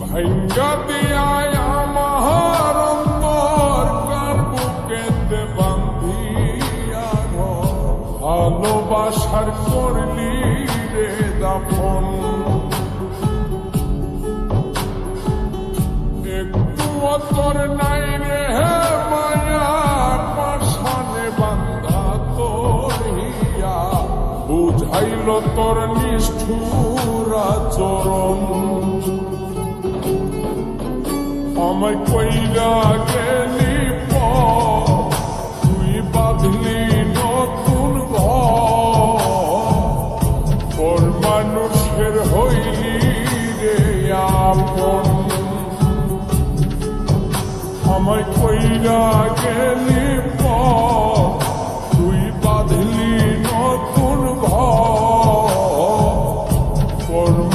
ভাঙ্গা দিয়ায় আমার অন্তর কার বুকেতে বান্ধিয়া ভালোবাসার করলি রে দাফন একটু তোর নাই রে মায়া পাশানে বান্ধা তোর হিয়া বুঝাইল তোর নিষ্ঠুর আচরণ আমায় কইরা গেলি তুই বাঁধলি নতুন ঘর মানুষের হইলি রে আপন আমায় কইরা গেলি তুই বাঁধলি নতুন ঘর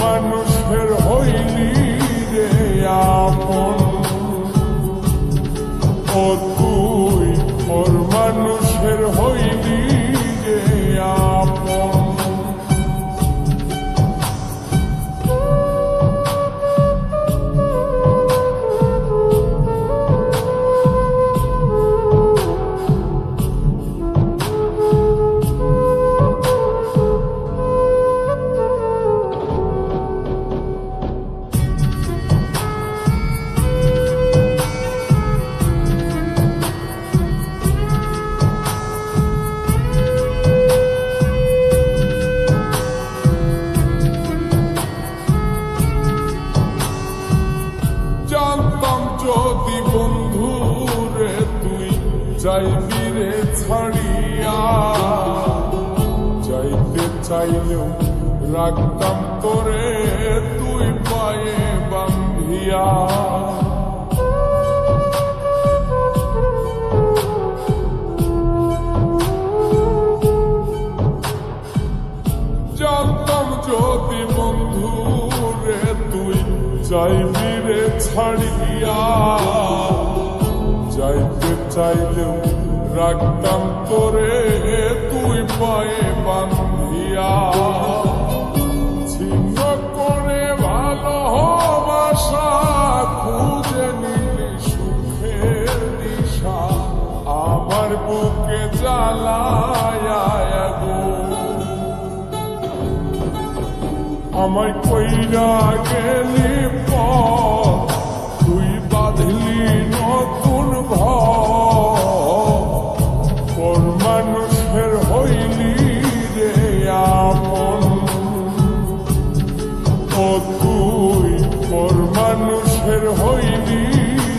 মানুষের হইলি রে আপন ও তুই ওর মানুষের হইলি রে আপন যদি বন্ধু রে তুই যাইবি রে ছাড়িয়া যাইতে চাইলেও রাখতাম তোরে তুই পায়ে বান্ধিয়া জানতাম যদি বন্ধু রে তুই যাইবি রে ছাড়িয়া যাইতে চাইলেও রাখতাম তোরে তুই পায়ে বান্ধিয়া ছিন্ন করে ভালোবাসা খুঁজে নিলি সুখের দিশা আমার বুকে জ্বালায় আমায় কইরা গেলি তুই বাঁধলি নতুন ঘর মানুষের হইলি রে আপন ও তুই ওর মানুষের হইলি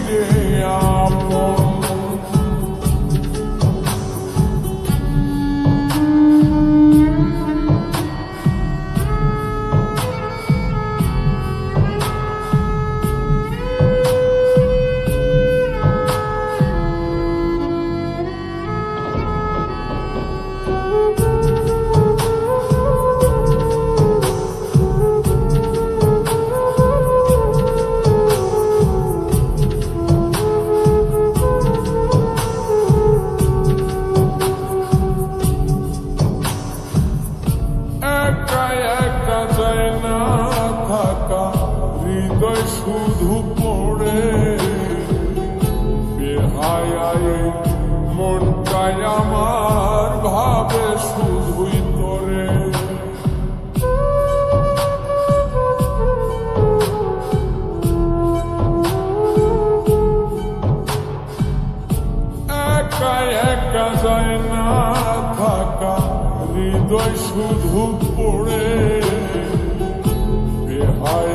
রে আপন হৃদয় শুধু পড়ে বেহায় মনটাই আমার ভাবে শুধুই তোরে একা একা যায় না থাকা হৃদয় শুধু পড়ে বেহায়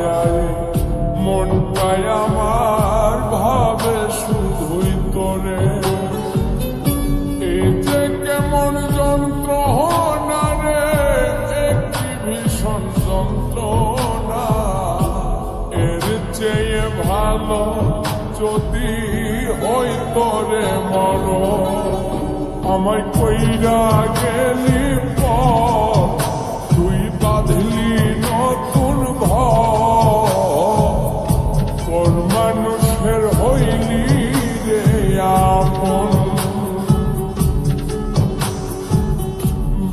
মনটাই আমার ভাবে শুধুই তোরে এই যে কেমন যন্ত্রণা রে একটি ভীষণ যন্ত্রণা এর চেয়ে ভালো যদি হই তোরে মর আমায় কইরা গেলি তুই বাঁধলি নতুন ঘর মানুষের হইলি রে আপন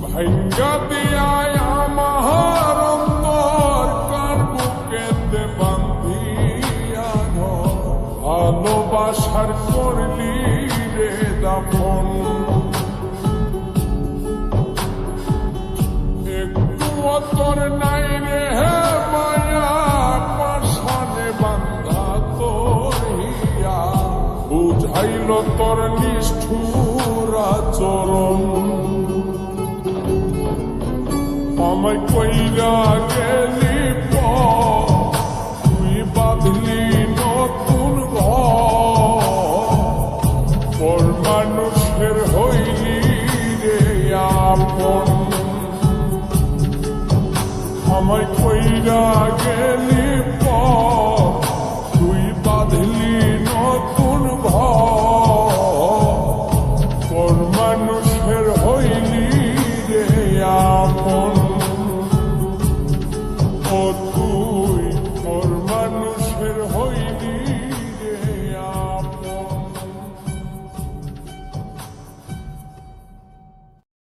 ভাঙ্গা দিয়ায় আমার অন্তর কার বুকেতে বান্ধিয়া আপন একটু তোর নাই রে হে মায়া পাশানে বান্ধা তোর হিয়া বুঝাইল তোর নিষ্ঠুর আচরণ আমায় কইরা গেলি তুই বাঁধলি নতুন ঘর মানুষের হইলি রে আপন আমায় কইরা গেলি